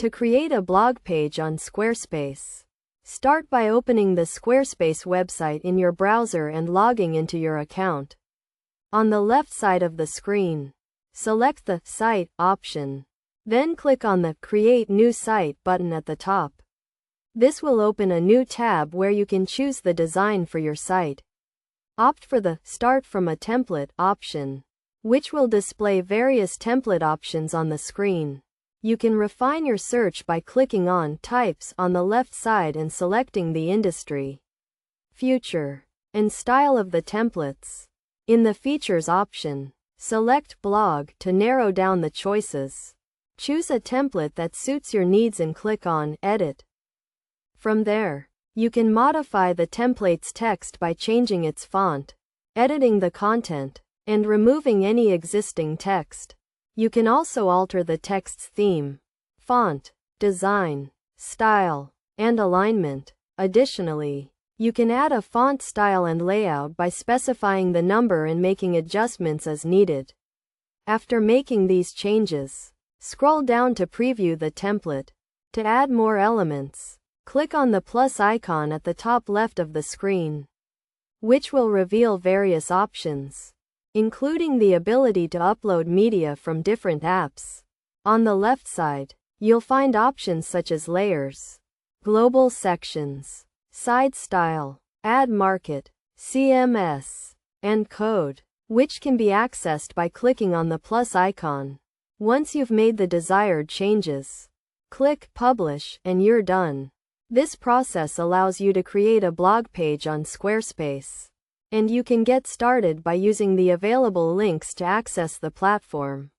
To create a blog page on Squarespace, start by opening the Squarespace website in your browser and logging into your account. On the left side of the screen, select the Site option. Then click on the Create New Site button at the top. This will open a new tab where you can choose the design for your site. Opt for the Start from a Template option, which will display various template options on the screen. You can refine your search by clicking on Types on the left side and selecting the industry, feature, and style of the templates. In the Features option, select Blog to narrow down the choices. Choose a template that suits your needs and click on Edit. From there, you can modify the template's text by changing its font, editing the content, and removing any existing text. You can also alter the text's theme, font, design, style, and alignment. Additionally, you can add a font style and layout by specifying the number and making adjustments as needed. After making these changes, scroll down to preview the template. To add more elements, click on the plus icon at the top left of the screen, which will reveal various options, including the ability to upload media from different apps. On the left side, you'll find options such as layers, global sections, side style, ad market, CMS, and code, which can be accessed by clicking on the plus icon. Once you've made the desired changes, click Publish and you're done. This process allows you to create a blog page on Squarespace, and you can get started by using the available links to access the platform.